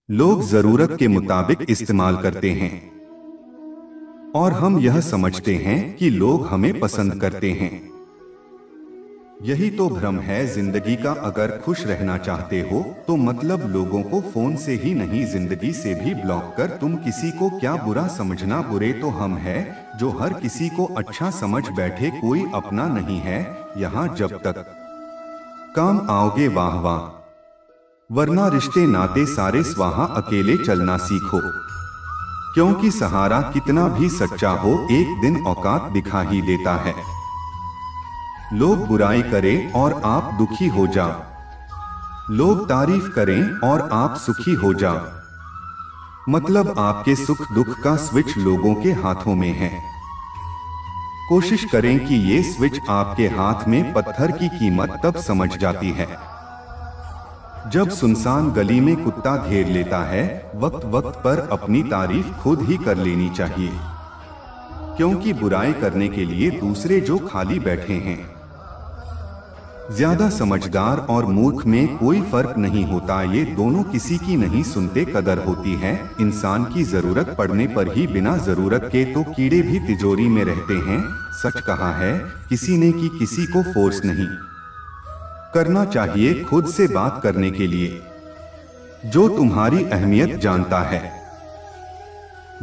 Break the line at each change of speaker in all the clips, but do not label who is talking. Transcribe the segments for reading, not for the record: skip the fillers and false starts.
लोग जरूरत के मुताबिक इस्तेमाल करते हैं और हम यह समझते हैं कि लोग हमें पसंद करते हैं। यही तो भ्रम है जिंदगी का। अगर खुश रहना चाहते हो तो मतलब लोगों को फोन से ही नहीं, जिंदगी से भी ब्लॉक कर तुम किसी को क्या बुरा समझना। बुरे तो हम हैं जो हर किसी को अच्छा समझ बैठे। कोई अपना नहीं है यहाँ जब तक काम आओगे वाह वाह, वरना रिश्ते नाते सारे स्वाहा। अकेले चलना सीखो, क्योंकि सहारा कितना भी सच्चा हो एक दिन औकात दिखा ही देता है। लोग बुराई करें और आप दुखी हो जाओ, लोग तारीफ करें और आप सुखी हो जाओ। मतलब आपके सुख दुख का स्विच लोगों के हाथों में है। कोशिश करें कि ये स्विच आपके हाथ में पत्थर की कीमत तब समझ जाती है जब सुनसान गली में कुत्ता घेर लेता है। वक्त वक्त पर अपनी तारीफ खुद ही कर लेनी चाहिए, क्योंकि बुराई करने के लिए दूसरे जो खाली बैठे हैं। ज्यादा समझदार और मूर्ख में कोई फर्क नहीं होता, ये दोनों किसी की नहीं सुनते। कदर होती है इंसान की जरूरत पड़ने पर ही, बिना जरूरत के तो कीड़े भी तिजोरी में रहते हैं। सच कहा है किसी ने कि किसी को फोर्स नहीं करना चाहिए खुद से बात करने के लिए। जो तुम्हारी अहमियत जानता है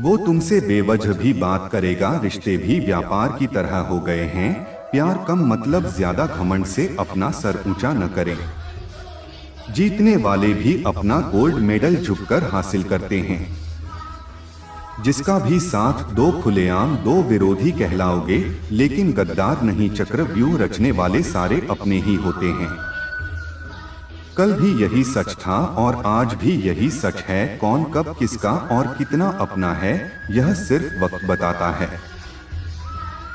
वो तुमसे बेवजह भी बात करेगा। रिश्ते भी व्यापार की तरह हो गए हैं। प्यार कम मतलब ज्यादा घमंड से अपना सर ऊंचा न करें। जीतने वाले भी अपना गोल्ड मेडल झुककर हासिल करते हैं। जिसका भी साथ दो खुलेआम, दो विरोधी कहलाओगे, लेकिन गद्दार नहीं। चक्रव्यूह रचने वाले सारे अपने ही होते हैं। कल भी यही सच था और आज भी यही सच है। कौन कब किसका और कितना अपना है यह सिर्फ वक्त बताता है।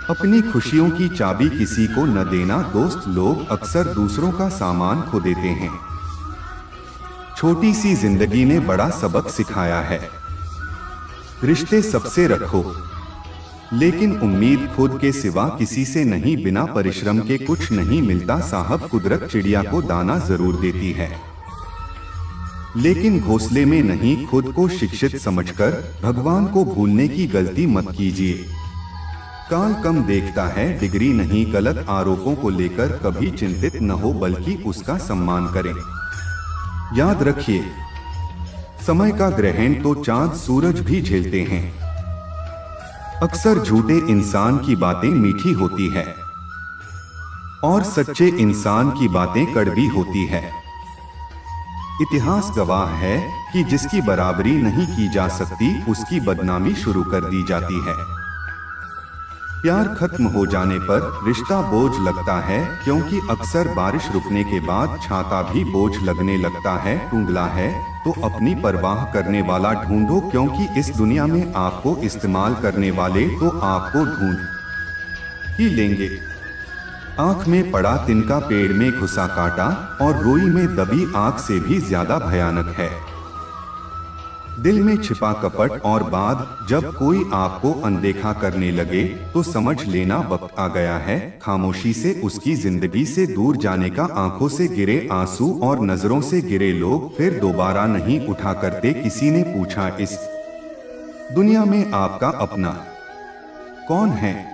अपनी खुशियों की चाबी किसी को न देना दोस्त। लोग अक्सर दूसरों का सामान खो देते हैं। छोटी सी जिंदगी ने बड़ा सबक सिखाया है। रिश्ते सबसे रखो, लेकिन उम्मीद खुद के सिवा किसी से नहीं। बिना परिश्रम के कुछ नहीं मिलता साहब। कुदरत चिड़िया को दाना जरूर देती है, लेकिन घोंसले में नहीं। खुद को शिक्षित समझकर भगवान को भूलने की गलती मत कीजिए। काल कम देखता है डिग्री नहीं। गलत आरोपों को लेकर कभी चिंतित न हो, बल्कि उसका सम्मान करें। याद रखिए समय का ग्रहण तो चांद सूरज भी झेलते हैं। अक्सर झूठे इंसान की बातें मीठी होती है और सच्चे इंसान की बातें कड़वी होती है। इतिहास गवाह है कि जिसकी बराबरी नहीं की जा सकती उसकी बदनामी शुरू कर दी जाती है। प्यार खत्म हो जाने पर रिश्ता बोझ लगता है, क्योंकि अक्सर बारिश रुकने के बाद छाता भी बोझ लगने लगता है। टूंगला है तो अपनी परवाह करने वाला ढूंढो, क्योंकि इस दुनिया में आपको इस्तेमाल करने वाले तो आपको ढूंढ ही लेंगे। आंख में पड़ा तिनका पेड़ में घुसा काटा, और रोई में दबी आंख से भी ज्यादा भयानक है। दिल में छिपा कपट और बाद जब कोई आपको अनदेखा करने लगे तो समझ लेना वक्त आ गया है खामोशी से उसकी जिंदगी से दूर जाने का। आंखों से गिरे आंसू और नजरों से गिरे लोग फिर दोबारा नहीं उठा करते। किसी ने पूछा इस दुनिया में आपका अपना कौन है?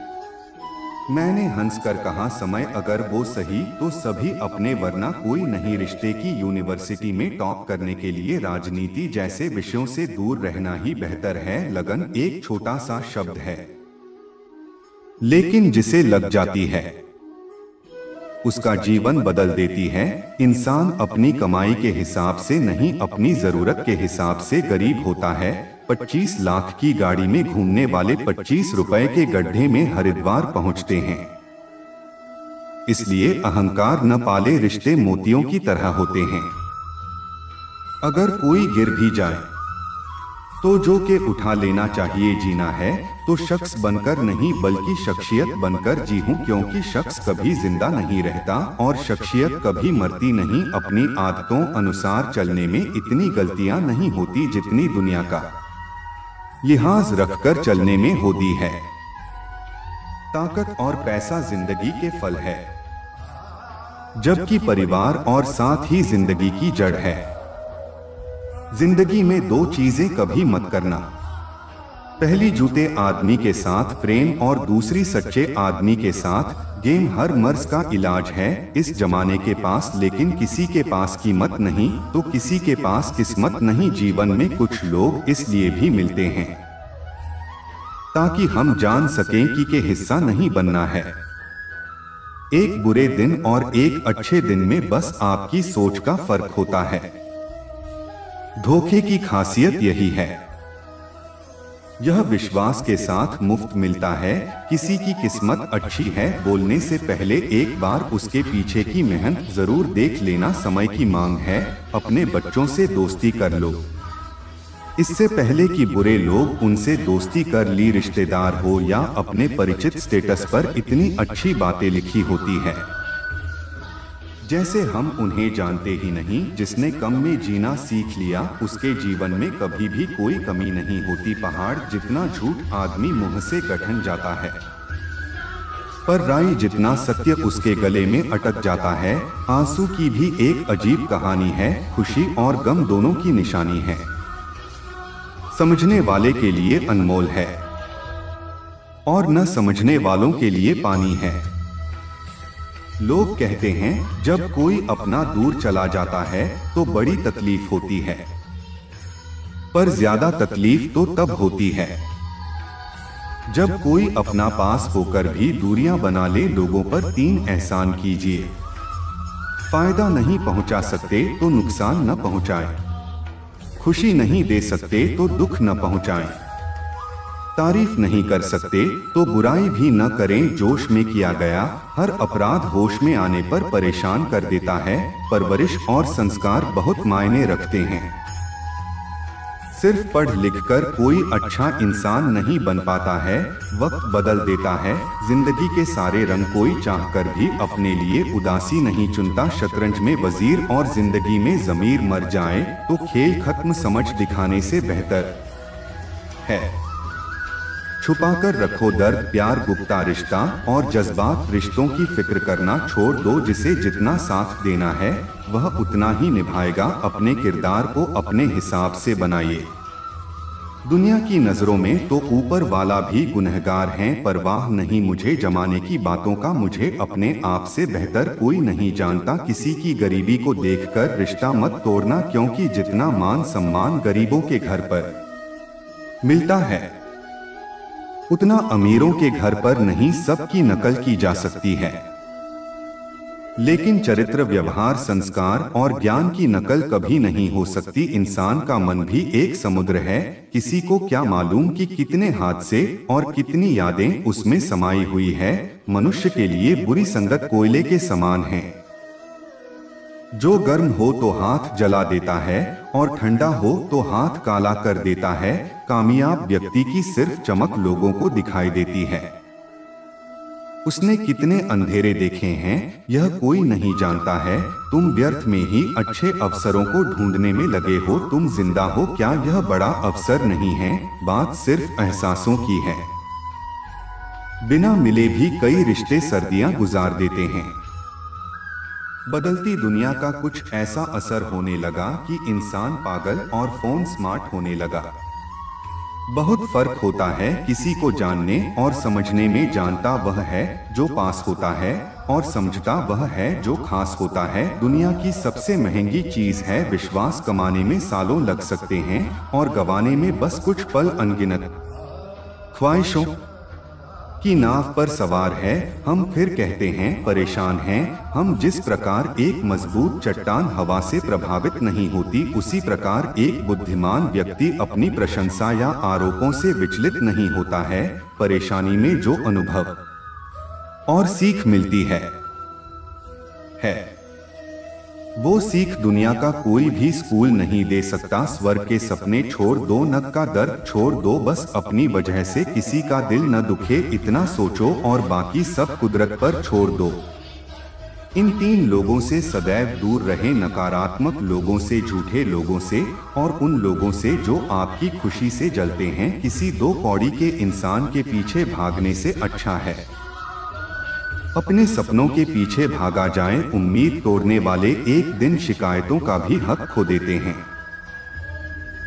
मैंने हंसकर कहा समय। अगर वो सही तो सभी अपने, वरना कोई नहीं। रिश्ते की यूनिवर्सिटी में टॉप करने के लिए राजनीति जैसे विषयों से दूर रहना ही बेहतर है। लगन एक छोटा सा शब्द है, लेकिन जिसे लग जाती है उसका जीवन बदल देती है। इंसान अपनी कमाई के हिसाब से नहीं, अपनी जरूरत के हिसाब से गरीब होता है। 25 लाख की गाड़ी में घूमने वाले 25 रुपए के गड्ढे में हरिद्वार पहुंचते हैं। इसलिए अहंकार न पाले, रिश्ते मोतियों की तरह होते हैं। अगर कोई गिर भी जाए तो जो के उठा लेना चाहिए। जीना है तो शख्स बनकर नहीं, बल्कि शख्सियत बनकर जी हूं, क्योंकि शख्स कभी जिंदा नहीं रहता और शख्सियत कभी मरती नहीं। अपनी आदतों अनुसार चलने में इतनी गलतियां नहीं होती जितनी दुनिया का लिहाज रखकर चलने में होती है। ताकत और पैसा जिंदगी के फल है, जबकि परिवार और साथ ही जिंदगी की जड़ है। जिंदगी में दो चीजें कभी मत करना। पहली जूते आदमी के साथ प्रेम और दूसरी सच्चे आदमी के साथ गेम। हर मर्ज का इलाज है इस जमाने के पास, लेकिन किसी के पास कीमत नहीं तो किसी के पास किस्मत नहीं। जीवन में कुछ लोग इसलिए भी मिलते हैं ताकि हम जान सकें कि के हिस्सा नहीं बनना है। एक बुरे दिन और एक अच्छे दिन में बस आपकी सोच का फर्क होता है। धोखे की खासियत यही है, यह विश्वास के साथ मुफ्त मिलता है। किसी की किस्मत अच्छी है बोलने से पहले एक बार उसके पीछे की मेहनत जरूर देख लेना। समय की मांग है, अपने बच्चों से दोस्ती कर लो इससे पहले कि बुरे लोग उनसे दोस्ती कर ली। रिश्तेदार हो या अपने परिचित, स्टेटस पर इतनी अच्छी बातें लिखी होती है जैसे हम उन्हें जानते ही नहीं। जिसने कम में जीना सीख लिया उसके जीवन में कभी भी कोई कमी नहीं होती। पहाड़ जितना झूठ आदमी मुंह से गठन जाता है, पर राई जितना सत्य उसके गले में अटक जाता है। आंसू की भी एक अजीब कहानी है, खुशी और गम दोनों की निशानी है। समझने वाले के लिए अनमोल है और न समझने वालों के लिए पानी है। लोग कहते हैं जब कोई अपना दूर चला जाता है तो बड़ी तकलीफ होती है, पर ज्यादा तकलीफ तो तब होती है जब कोई अपना पास होकर भी दूरियां बना ले। लोगों पर 3 एहसान कीजिए, फायदा नहीं पहुंचा सकते तो नुकसान न पहुंचाएं, खुशी नहीं दे सकते तो दुख न पहुंचाएं, तारीफ नहीं कर सकते तो बुराई भी न करें। जोश में किया गया हर अपराध होश में आने पर परेशान कर देता है। परवरिश और संस्कार बहुत मायने रखते हैं। सिर्फ पढ़ लिख कर कोई अच्छा इंसान नहीं बन पाता है, वक्त बदल देता है जिंदगी के सारे रंग। कोई चाहकर भी अपने लिए उदासी नहीं चुनता। शतरंज में वजीर और जिंदगी में जमीर मर जाए तो खेल खत्म समझ दिखाने से बेहतर है। छुपाकर रखो दर्द, प्यार गुप्ता रिश्ता और जज्बात। रिश्तों की फिक्र करना छोड़ दो, जिसे जितना साथ देना है वह उतना ही निभाएगा। अपने किरदार को अपने हिसाब से बनाइए। दुनिया की नजरों में तो ऊपर वाला भी गुनहगार है, परवाह नहीं मुझे जमाने की बातों का। मुझे अपने आप से बेहतर कोई नहीं जानता। किसी की गरीबी को देखकर रिश्ता मत तोड़ना, क्योंकि जितना मान सम्मान गरीबों के घर पर मिलता है उतना अमीरों के घर पर नहीं। सबकी नकल की जा सकती है, लेकिन चरित्र, व्यवहार, संस्कार और ज्ञान की नकल कभी नहीं हो सकती। इंसान का मन भी एक समुद्र है, किसी को क्या मालूम कि कितने हादसे और कितनी यादें उसमें समाई हुई है। मनुष्य के लिए बुरी संगत कोयले के समान है, जो गर्म हो तो हाथ जला देता है और ठंडा हो तो हाथ काला कर देता है। कामयाब व्यक्ति की सिर्फ चमक लोगों को दिखाई देती है, उसने कितने अंधेरे देखे हैं यह कोई नहीं जानता है। तुम व्यर्थ में ही अच्छे अवसरों को ढूंढने में लगे हो। तुम जिंदा हो क्या, यह बड़ा अवसर नहीं है, बात सिर्फ एहसासों की है। बिना मिले भी कई रिश्ते सर्दियां गुजार देते हैं। बदलती दुनिया का कुछ ऐसा असर होने लगा कि इंसान पागल और फोन स्मार्ट होने लगा। बहुत फर्क होता है किसी को जानने और समझने में। जानता वह है जो पास होता है और समझता वह है जो खास होता है। दुनिया की सबसे महंगी चीज है विश्वास। कमाने में सालों लग सकते हैं और गंवाने में बस कुछ पल। अनगिनत ख्वाहिशों की नाव पर सवार है हम, फिर कहते हैं परेशान हैं हम। जिस प्रकार एक मजबूत चट्टान हवा से प्रभावित नहीं होती, उसी प्रकार एक बुद्धिमान व्यक्ति अपनी प्रशंसा या आरोपों से विचलित नहीं होता है। परेशानी में जो अनुभव और सीख मिलती है वो सीख दुनिया का कोई भी स्कूल नहीं दे सकता। स्वर्ग के सपने छोड़ दो, नक का दर्द छोड़ दो, बस अपनी वजह से किसी का दिल न दुखे इतना सोचो और बाकी सब कुदरत पर छोड़ दो। इन 3 लोगों से सदैव दूर रहे, नकारात्मक लोगों से, झूठे लोगों से और उन लोगों से जो आपकी खुशी से जलते हैं। किसी 2 कौड़ी के इंसान के पीछे भागने से अच्छा है अपने सपनों के पीछे भागा जाए। उम्मीद तोड़ने वाले एक दिन शिकायतों का भी हक खो देते हैं।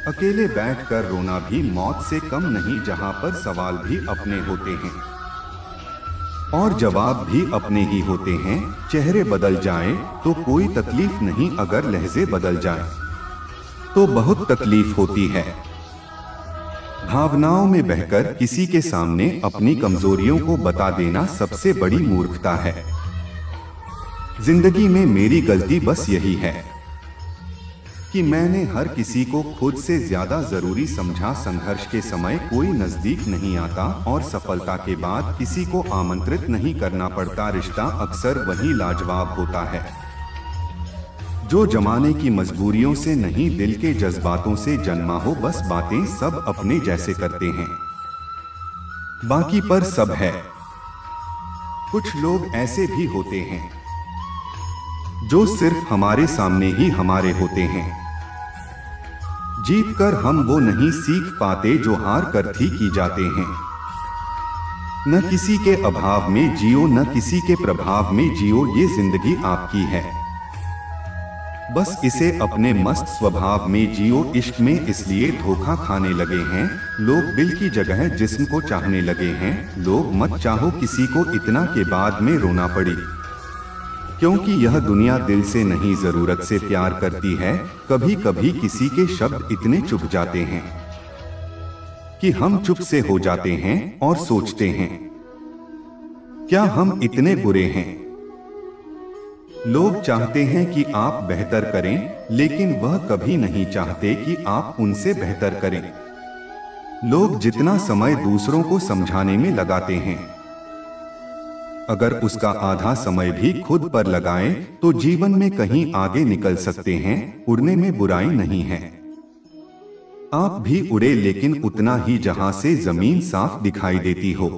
अकेले बैठकर रोना भी मौत से कम नहीं, जहां पर सवाल भी अपने होते हैं और जवाब भी अपने ही होते हैं। चेहरे बदल जाएं तो कोई तकलीफ नहीं, अगर लहजे बदल जाएं तो बहुत तकलीफ होती है। भावनाओं में बहकर किसी के सामने अपनी कमजोरियों को बता देना सबसे बड़ी मूर्खता है। जिंदगी में मेरी गलती बस यही है कि मैंने हर किसी को खुद से ज्यादा जरूरी समझा। संघर्ष के समय कोई नजदीक नहीं आता और सफलता के बाद किसी को आमंत्रित नहीं करना पड़ता। रिश्ता अक्सर वही लाजवाब होता है जो जमाने की मजबूरियों से नहीं, दिल के जज्बातों से जन्मा हो। बस बातें सब अपने जैसे करते हैं, बाकी पर सब है। कुछ लोग ऐसे भी होते हैं जो सिर्फ हमारे सामने ही हमारे होते हैं। जीत कर हम वो नहीं सीख पाते जो हार कर ठीक की जाते हैं। न किसी के अभाव में जियो, न किसी के प्रभाव में जियो, ये जिंदगी आपकी है, बस इसे अपने मस्त स्वभाव में जियो। इश्क में इसलिए धोखा खाने लगे हैं लोग, दिल की जगह जिस्म को चाहने लगे हैं लोग। मत चाहो किसी को इतना के बाद में रोना पड़े, क्योंकि यह दुनिया दिल से नहीं जरूरत से प्यार करती है। कभी कभी किसी के शब्द इतने चुभ जाते हैं कि हम चुप से हो जाते हैं और सोचते हैं क्या हम इतने बुरे हैं। लोग चाहते हैं कि आप बेहतर करें, लेकिन वह कभी नहीं चाहते कि आप उनसे बेहतर करें। लोग जितना समय दूसरों को समझाने में लगाते हैं, अगर उसका आधा समय भी खुद पर लगाएं तो जीवन में कहीं आगे निकल सकते हैं। उड़ने में बुराई नहीं है, आप भी उड़े, लेकिन उतना ही जहां से जमीन साफ दिखाई देती हो।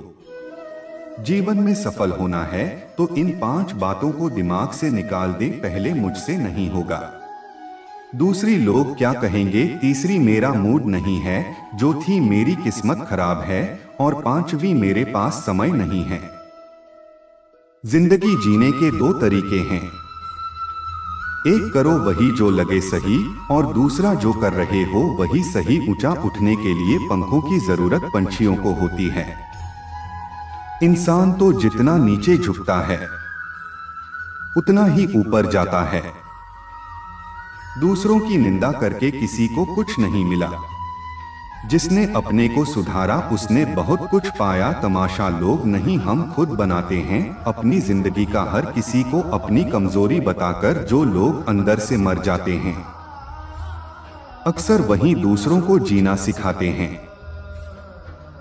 जीवन में सफल होना है तो इन 5 बातों को दिमाग से निकाल दे। पहले मुझसे नहीं होगा, दूसरी लोग क्या कहेंगे, तीसरी मेरा मूड नहीं है, चौथी मेरी किस्मत खराब है और 5वीं मेरे पास समय नहीं है। जिंदगी जीने के 2 तरीके हैं, एक करो वही जो लगे सही और दूसरा जो कर रहे हो वही सही। ऊंचा उठने के लिए पंखों की जरूरत पंछियों को होती है। इंसान तो जितना नीचे झुकता है उतना ही ऊपर जाता है। दूसरों की निंदा करके किसी को कुछ नहीं मिला, जिसने अपने को सुधारा उसने बहुत कुछ पाया। तमाशा लोग नहीं हम खुद बनाते हैं अपनी जिंदगी का, हर किसी को अपनी कमजोरी बताकर जो लोग अंदर से मर जाते हैं अक्सर वही दूसरों को जीना सिखाते हैं।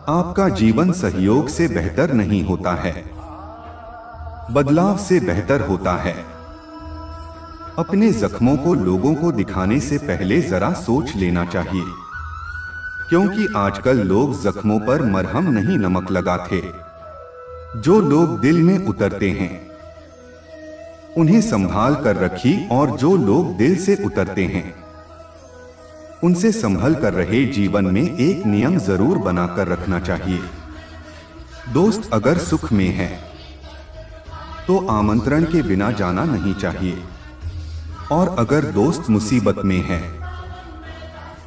आपका जीवन सहयोग से बेहतर नहीं होता है, बदलाव से बेहतर होता है। अपने जख्मों को लोगों को दिखाने से पहले जरा सोच लेना चाहिए, क्योंकि आजकल लोग जख्मों पर मरहम नहीं नमक लगाते। जो लोग दिल में उतरते हैं उन्हें संभाल कर रखी, और जो लोग दिल से उतरते हैं उनसे संभल कर रहे। जीवन में एक नियम जरूर बनाकर रखना चाहिए, दोस्त अगर सुख में है तो आमंत्रण के बिना जाना नहीं चाहिए, और अगर दोस्त मुसीबत में है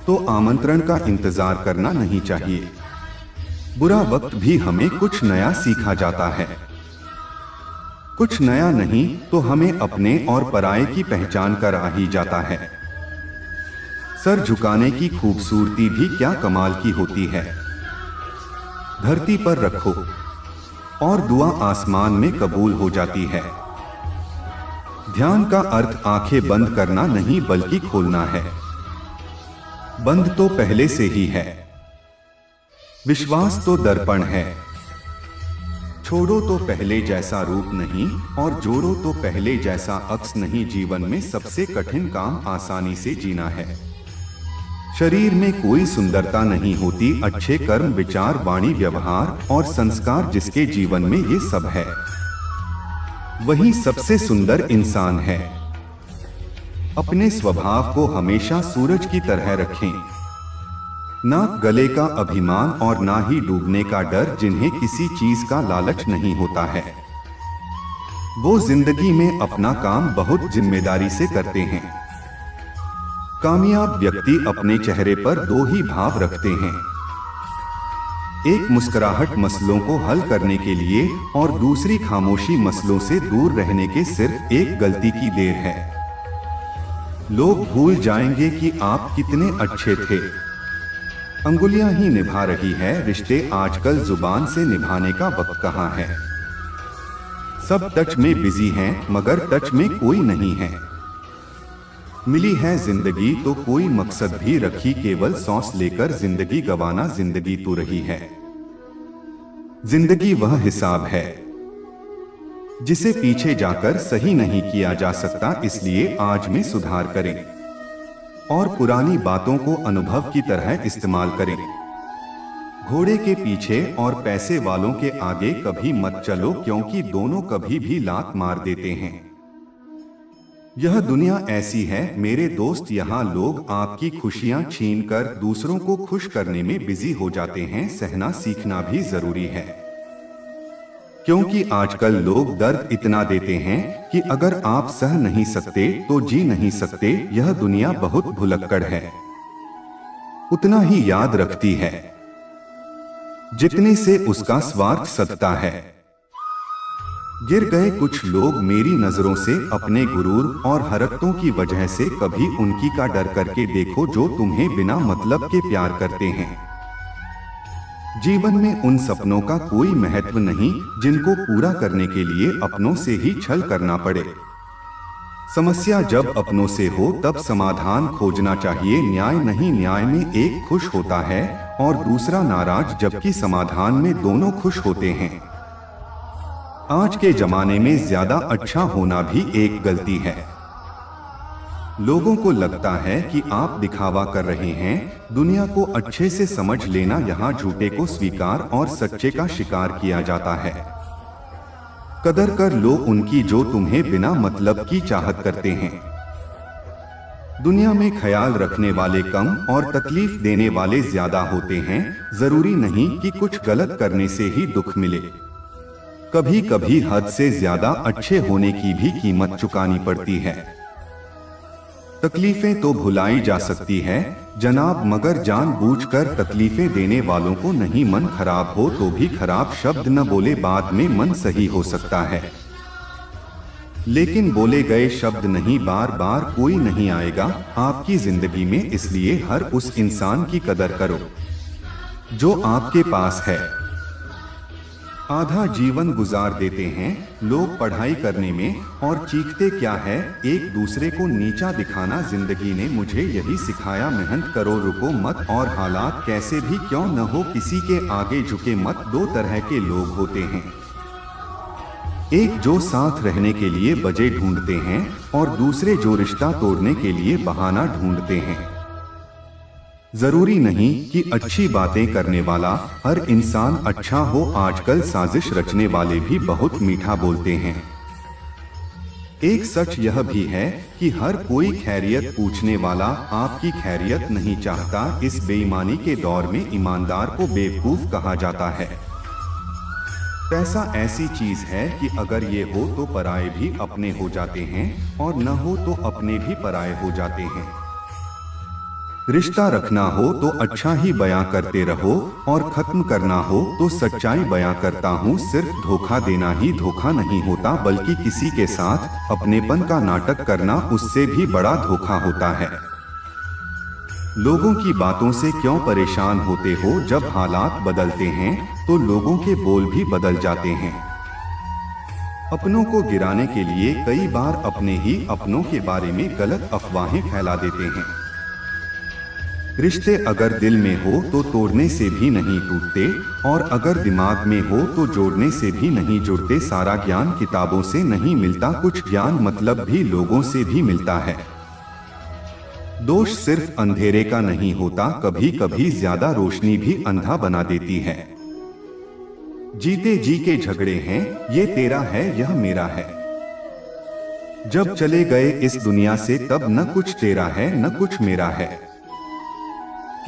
तो आमंत्रण का इंतजार करना नहीं चाहिए। बुरा वक्त भी हमें कुछ नया सिखा जाता है, कुछ नया नहीं तो हमें अपने और पराये की पहचान करा ही जाता है। सर झुकाने की खूबसूरती भी क्या कमाल की होती है। धरती पर रखो और दुआ आसमान में कबूल हो जाती है। ध्यान का अर्थ आंखें बंद करना नहीं बल्कि खोलना है, बंद तो पहले से ही है। विश्वास तो दर्पण है, छोड़ो तो पहले जैसा रूप नहीं और जोड़ो तो पहले जैसा अक्स नहीं। जीवन में सबसे कठिन काम आसानी से जीना है। शरीर में कोई सुंदरता नहीं होती, अच्छे कर्म विचार वाणी व्यवहार और संस्कार जिसके जीवन में ये सब है वही सबसे सुंदर इंसान है। अपने स्वभाव को हमेशा सूरज की तरह रखें, ना गले का अभिमान और ना ही डूबने का डर। जिन्हें किसी चीज का लालच नहीं होता है वो जिंदगी में अपना काम बहुत जिम्मेदारी से करते हैं। कामयाब व्यक्ति अपने चेहरे पर दो ही भाव रखते हैं, एक मुस्कुराहट मसलों को हल करने के लिए और दूसरी खामोशी मसलों से दूर रहने के सिर्फ एक गलती की देर है। लोग भूल जाएंगे कि आप कितने अच्छे थे। अंगुलियां ही निभा रही है रिश्ते, आजकल जुबान से निभाने का वक्त कहाँ है। सब टच में बिजी हैं मगर टच में कोई नहीं है। मिली है जिंदगी तो कोई मकसद भी रखी, केवल सांस लेकर जिंदगी गवाना जिंदगी तो रही है। जिंदगी वह हिसाब है जिसे पीछे जाकर सही नहीं किया जा सकता, इसलिए आज में सुधार करें और पुरानी बातों को अनुभव की तरह इस्तेमाल करें। घोड़े के पीछे और पैसे वालों के आगे कभी मत चलो, क्योंकि दोनों कभी भी लात मार देते हैं। यह दुनिया ऐसी है मेरे दोस्त, यहाँ लोग आपकी खुशियाँ छीनकर दूसरों को खुश करने में बिजी हो जाते हैं। सहना सीखना भी जरूरी है, क्योंकि आजकल लोग दर्द इतना देते हैं कि अगर आप सह नहीं सकते तो जी नहीं सकते। यह दुनिया बहुत भुलक्कड़ है, उतना ही याद रखती है जितने से उसका स्वार्थ सदता है। गिर गए कुछ लोग मेरी नजरों से अपने गुरूर और हरकतों की वजह से, कभी उनकी का डर करके देखो जो तुम्हें बिना मतलब के प्यार करते हैं। जीवन में उन सपनों का कोई महत्व नहीं जिनको पूरा करने के लिए अपनों से ही छल करना पड़े। समस्या जब अपनों से हो तब समाधान खोजना चाहिए, न्याय नहीं। न्याय में एक खुश होता है और दूसरा नाराज, जबकि समाधान में दोनों खुश होते हैं। आज के जमाने में ज्यादा अच्छा होना भी एक गलती है। लोगों को लगता है कि आप दिखावा कर रहे हैं। दुनिया को अच्छे से समझ लेना, यहाँ झूठे को स्वीकार और सच्चे का शिकार किया जाता है। कदर कर लो उनकी जो तुम्हें बिना मतलब की चाहत करते हैं। दुनिया में ख्याल रखने वाले कम और तकलीफ देने वाले ज्यादा होते हैं। जरूरी नहीं कि कुछ गलत करने से ही दुख मिले, कभी कभी हद से ज्यादा अच्छे होने की भी कीमत चुकानी पड़ती है। तकलीफें तो भुलाई जा सकती है जनाब, मगर जानबूझकर तकलीफें देने वालों को नहीं। मन खराब हो तो भी खराब शब्द न बोले, बाद में मन सही हो सकता है, लेकिन बोले गए शब्द नहीं बार बार कोई नहीं आएगा आपकी जिंदगी में। इसलिए हर उस इंसान की कदर करो जो आपके पास है। आधा जीवन गुजार देते हैं लोग पढ़ाई करने में और चीखते क्या है एक दूसरे को नीचा दिखाना। जिंदगी ने मुझे यही सिखाया, मेहनत करो रुको मत, और हालात कैसे भी क्यों न हो किसी के आगे झुके मत। दो तरह के लोग होते हैं, एक जो साथ रहने के लिए वजह ढूंढते हैं और दूसरे जो रिश्ता तोड़ने के लिए बहाना ढूंढते हैं। जरूरी नहीं कि अच्छी बातें करने वाला हर इंसान अच्छा हो, आजकल साजिश रचने वाले भी बहुत मीठा बोलते हैं। एक सच यह भी है कि हर कोई खैरियत पूछने वाला आपकी खैरियत नहीं चाहता। इस बेईमानी के दौर में ईमानदार को बेवकूफ कहा जाता है। पैसा ऐसी चीज है कि अगर ये हो तो पराये भी अपने हो जाते हैं और न हो तो अपने भी पराये हो जाते हैं। रिश्ता रखना हो तो अच्छा ही बयां करते रहो और खत्म करना हो तो सच्चाई बयां करता हूँ। सिर्फ धोखा देना ही धोखा नहीं होता, बल्कि किसी के साथ अपनेपन का नाटक करना उससे भी बड़ा धोखा होता है। लोगों की बातों से क्यों परेशान होते हो? जब हालात बदलते हैं तो लोगों के बोल भी बदल जाते हैं। अपनों को गिराने के लिए कई बार अपने ही अपनों के बारे में गलत अफवाहें फैला देते हैं। रिश्ते अगर दिल में हो तो तोड़ने से भी नहीं टूटते, और अगर दिमाग में हो तो जोड़ने से भी नहीं जुड़ते। सारा ज्ञान किताबों से नहीं मिलता, कुछ ज्ञान मतलब भी लोगों से भी मिलता है। दोष सिर्फ अंधेरे का नहीं होता, कभी कभी ज्यादा रोशनी भी अंधा बना देती है। जीते जी के झगड़े हैं, ये तेरा है यह मेरा है। जब चले गए इस दुनिया से तब न कुछ तेरा है न कुछ मेरा है।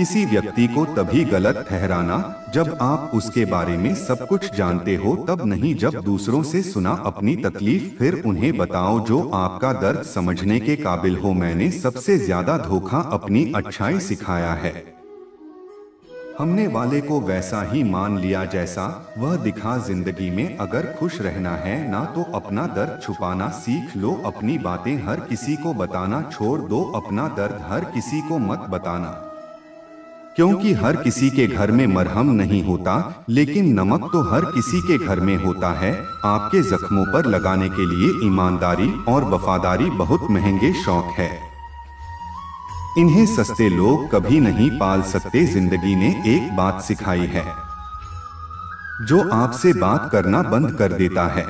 किसी व्यक्ति को तभी गलत ठहराना जब आप उसके बारे में सब कुछ जानते हो, तब नहीं जब दूसरों से सुना अपनी तकलीफ फिर उन्हें बताओ जो आपका दर्द समझने के काबिल हो। मैंने सबसे ज्यादा धोखा अपनी अच्छाई सिखाया है। हमने वाले को वैसा ही मान लिया जैसा वह दिखा। जिंदगी में अगर खुश रहना है ना तो अपना दर्द छुपाना सीख लो। अपनी बातें हर किसी को बताना छोड़ दो, अपना दर्द हर किसी को मत बताना, क्योंकि हर किसी के घर में मरहम नहीं होता, लेकिन नमक तो हर किसी के घर में होता है। आपके जख्मों पर लगाने के लिए ईमानदारी और वफादारी बहुत महंगे शौक है, इन्हें सस्ते लोग कभी नहीं पाल सकते। जिंदगी ने एक बात सिखाई है, जो आपसे बात करना बंद कर देता है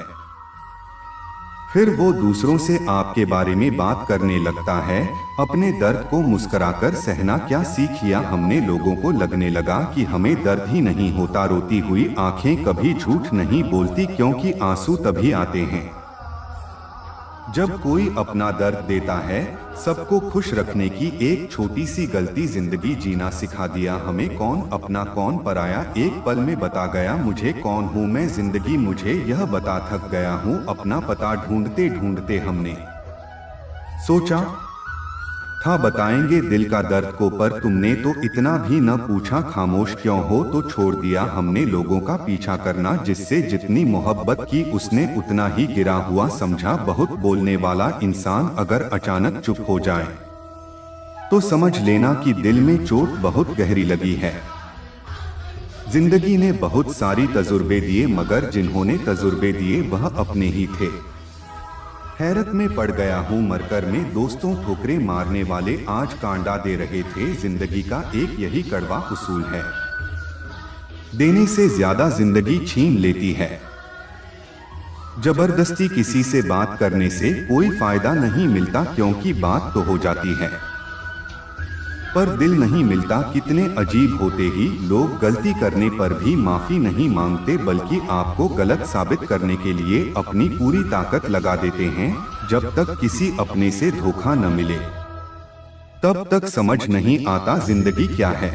फिर वो दूसरों से आपके बारे में बात करने लगता है। अपने दर्द को मुस्कुराकर सहना क्या सीख लिया हमने। लोगों को लगने लगा कि हमें दर्द ही नहीं होता। रोती हुई आंखें कभी झूठ नहीं बोलती, क्योंकि आंसू तभी आते हैं जब कोई अपना दर्द देता है। सबको खुश रखने की एक छोटी सी गलती जिंदगी जीना सिखा दिया हमें। कौन अपना कौन पराया एक पल में बता गया मुझे कौन हूँ मैं। जिंदगी मुझे यह बता थक गया हूँ। अपना पता ढूंढते ढूंढते हमने सोचा था बताएंगे दिल का दर्द को, पर तुमने तो इतना भी न पूछा। खामोश क्यों हो तो छोड़ दिया हमने लोगों का पीछा करना। जिससे जितनी मोहब्बत की उसने उतना ही गिरा हुआ समझा। बहुत बोलने वाला इंसान अगर अचानक चुप हो जाए तो समझ लेना कि दिल में चोट बहुत गहरी लगी है। जिंदगी ने बहुत सारी तजुर्बे दिए, मगर जिन्होंने तजुर्बे दिए वह अपने ही थे। हैरत में पड़ गया हूँ मरकर में, दोस्तों ठोकरे मारने वाले आज कांडा दे रहे थे। जिंदगी का एक यही कड़वा उसूल है, देने से ज्यादा जिंदगी छीन लेती है। जबरदस्ती किसी से बात करने से कोई फायदा नहीं मिलता, क्योंकि बात तो हो जाती है पर दिल नहीं मिलता। कितने अजीब होते ही लोग गलती करने पर भी माफी नहीं मांगते, बल्कि आपको गलत साबित करने के लिए अपनी पूरी ताकत लगा देते हैं। जब तक किसी अपने से धोखा न मिले तब तक समझ नहीं आता जिंदगी क्या है।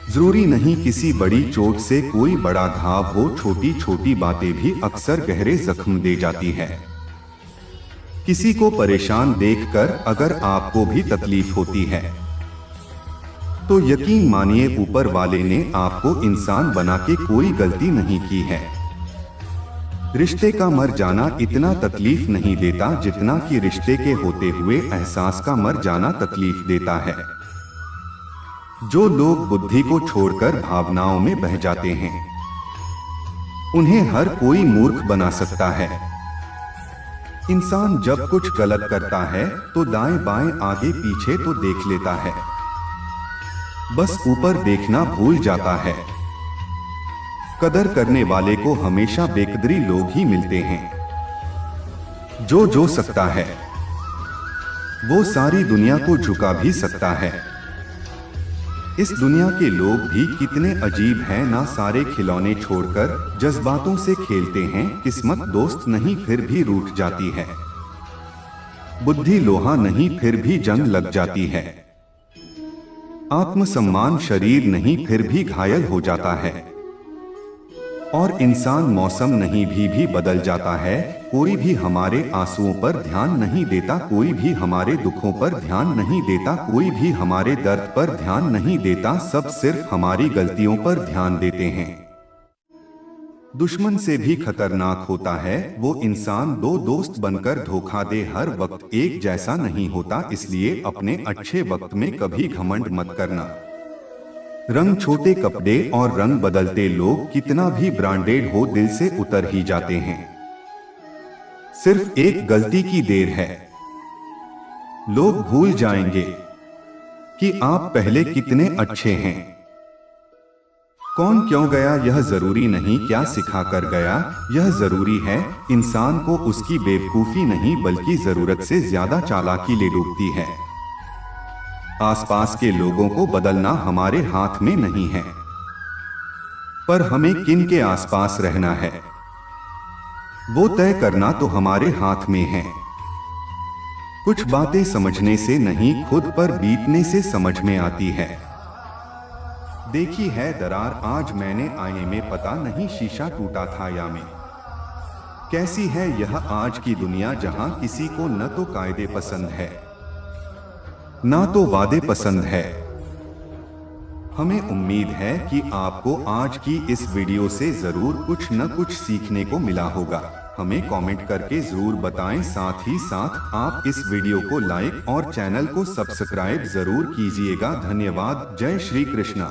जरूरी नहीं किसी बड़ी चोट से कोई बड़ा घाव हो, छोटी छोटी बातें भी अक्सर गहरे जख्म दे जाती है। किसी को परेशान देखकर अगर आपको भी तकलीफ होती है तो यकीन मानिए ऊपर वाले ने आपको इंसान बना के कोई गलती नहीं की है। रिश्ते का मर जाना इतना तकलीफ नहीं देता जितना कि रिश्ते के होते हुए एहसास का मर जाना तकलीफ देता है। जो लोग बुद्धि को छोड़कर भावनाओं में बह जाते हैं उन्हें हर कोई मूर्ख बना सकता है। इंसान जब कुछ गलत करता है तो दाएं बाएं आगे पीछे तो देख लेता है, बस ऊपर देखना भूल जाता है। कदर करने वाले को हमेशा बेकदरी लोग ही मिलते हैं। जो सकता है वो सारी दुनिया को झुका भी सकता है। इस दुनिया के लोग भी कितने अजीब हैं, ना सारे खिलौने छोड़कर जज्बातों से खेलते हैं। किस्मत दोस्त नहीं फिर भी रूठ जाती है, बुद्धि लोहा नहीं फिर भी जंग लग जाती है। आत्मसम्मान शरीर नहीं फिर भी घायल हो जाता है, और इंसान मौसम नहीं भी बदल जाता है। कोई भी हमारे आंसुओं पर ध्यान नहीं देता, कोई भी हमारे दुखों पर ध्यान नहीं देता, कोई भी हमारे दर्द पर ध्यान नहीं देता। सब सिर्फ हमारी गलतियों पर ध्यान देते हैं। दुश्मन से भी खतरनाक होता है वो इंसान दो दोस्त बनकर धोखा दे। हर वक्त एक जैसा नहीं होता, इसलिए अपने अच्छे वक्त में कभी घमंड मत करना। रंग छोटे कपड़े और रंग बदलते लोग कितना भी ब्रांडेड हो दिल से उतर ही जाते हैं। सिर्फ एक गलती की देर है, लोग भूल जाएंगे कि आप पहले कितने अच्छे हैं। कौन क्यों गया यह जरूरी नहीं, क्या सिखा कर गया यह जरूरी है। इंसान को उसकी बेवकूफी नहीं बल्कि जरूरत से ज्यादा चालाकी ले डूबती है। आसपास के लोगों को बदलना हमारे हाथ में नहीं है, पर हमें किन के आसपास रहना है वो तय करना तो हमारे हाथ में है। कुछ बातें समझने से नहीं खुद पर बीतने से समझ में आती है। देखी है दरार आज मैंने आईने में, पता नहीं शीशा टूटा था या में। कैसी है यह आज की दुनिया जहां किसी को न तो कायदे पसंद है ना तो वादे पसंद है। हमें उम्मीद है कि आपको आज की इस वीडियो से जरूर कुछ न कुछ सीखने को मिला होगा। हमें कमेंट करके जरूर बताएं। साथ ही साथ आप इस वीडियो को लाइक और चैनल को सब्सक्राइब जरूर कीजिएगा। धन्यवाद। जय श्री कृष्णा।